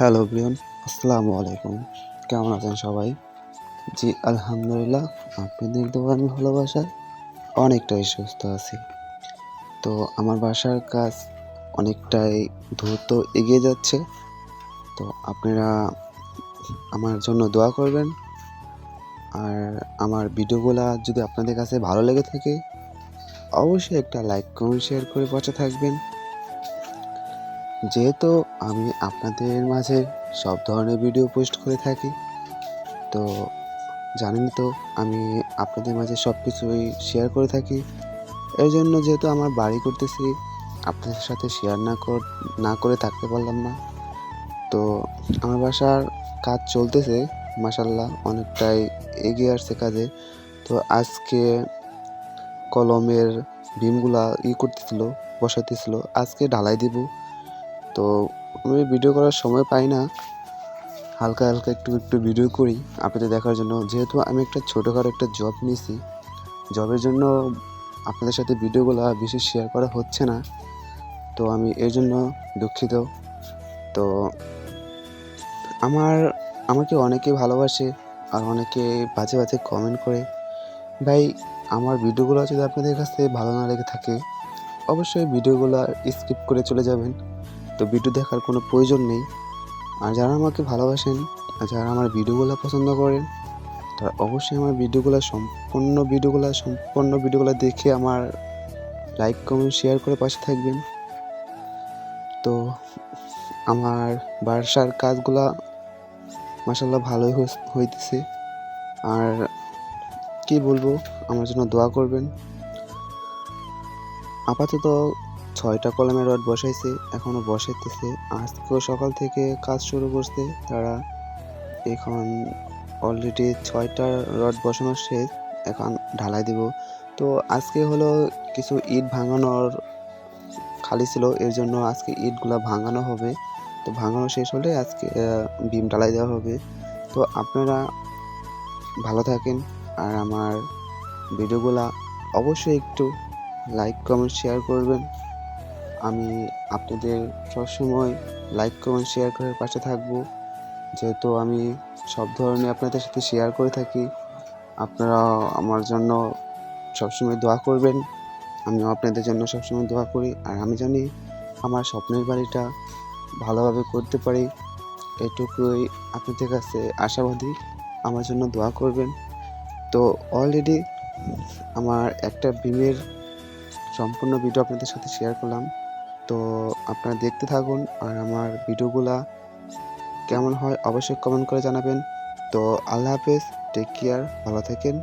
Hello everyone, আসসালামু আলাইকুম। কেমন আছেন সবাই? জি, আলহামদুলিল্লাহ। আপনাদের দোয়ার ভালোবাসায় অনেকটাই সুস্থ আছি। তো আমার বাসার কাজ অনেকটাই দ্রুত এগিয়ে যাচ্ছে। তো আপনারা আমার জন্য দোয়া করবেন। আর আমার ভিডিওগুলা যদি আপনাদের কাছে ভালো লেগে থাকে, অবশ্যই একটা লাইক, কমেন্ট, শেয়ার করে পাশে থাকবেন। যেহেতু আমি আপনাদের মাঝে সব ধরনের ভিডিও পোস্ট করে থাকি, তো জানেন তো আমি আপনাদের মাঝে সব কিছুই শেয়ার করে থাকি। এর জন্য যেহেতু আমার বাড়ি করতেছি, আপনাদের সাথে শেয়ার না করে থাকতে পারলাম না। তো আমার বাসার কাজ চলতেছে, মাশাআল্লাহ অনেকটাই এগিয়ে আসছে কাজে। তো আজকে কলমের বিমগুলা করতেছিল, বসাইতেছিল। আজকে ঢালাই দিব। তো আমি ভিডিও করার সময় পাই না। হালকা, হালকা একটু ভিডিও করি আপনাদের দেখার জন্য। যেহেতু আমি একটা ছোটখাটো একটা জব নিছি, জবের জন্য আপনাদের সাথে ভিডিওগুলা বেশি শেয়ার করা হচ্ছে না। তো আমি এর জন্য দুঃখিত। তো আমাকে অনেকে ভালোবাসে, আর অনেকে বাজে, বাজে কমেন্ট করে। ভাই, আমার ভিডিওগুলো যদি আপনাদের কাছে ভালো না লেগে থাকে, অবশ্যই ভিডিওগুলা স্কিপ করে চলে যাবেন। তো ভিডিও দেখার কোনো প্রয়োজন নেই। আর যারা আমাকে ভালোবাসেন, আর যারা আমার ভিডিওগুলা পছন্দ করেন, তারা অবশ্যই আমার সম্পূর্ণ ভিডিওগুলা দেখে আমার লাইক, কমেন্ট, শেয়ার করে পাশে থাকবেন। তো আমার বাসার কাজগুলা মাশাআল্লাহ ভালোই হইতেছে। আর কি বলবো, আমার জন্য দোয়া করবেন। আপাতত 6টা কলমের রড বসাইছে, এখনো বসাইতেছে। আজকেও সকাল থেকে কাজ শুরু করছে তারা। এখন অলরেডি 6টা রড বসানো শেষ, এখন ঢালাই দিব। তো আজকে হলো কিছু ইট ভাঙানোর খালি ছিল, এর জন্য আজকে ইটগুলা ভাঙানো হবে। তো ভাঙানো শেষ হলে আজকে বিম ঢালাই দেওয়া হবে। তো আপনারা ভালো থাকেন, আর আমার ভিডিওগুলা অবশ্যই একটু লাইক, কমেন্ট, শেয়ার করবেন। আমি আপনাদের সবসময় লাইক, কমেন্ট, শেয়ার করে পাশে থাকবো। যেহেতু আমি সব ধরনের আপনাদের সাথে শেয়ার করে থাকি, আপনারা আমার জন্য সবসময় দোয়া করবেন। আমিও আপনাদের জন্য সবসময় দোয়া করি। আর আমি জানি আমার স্বপ্নের বাড়িটা ভালোভাবে করতে পারি, এটুকুই আপনাদের কাছে আশাবাদী। আমার জন্য দোয়া করবেন। তো অলরেডি আমার একটা বিমের সম্পূর্ণ ভিডিও আপনাদের সাথে শেয়ার করলাম। তো আপনারা দেখতে থাকুন, আর আমার ভিডিওগুলা কেমন হয় অবশ্যই কমেন্ট করে জানাবেন। তো আল্লাহ হাফেজ, টেক কেয়ার, ভালো থাকেন।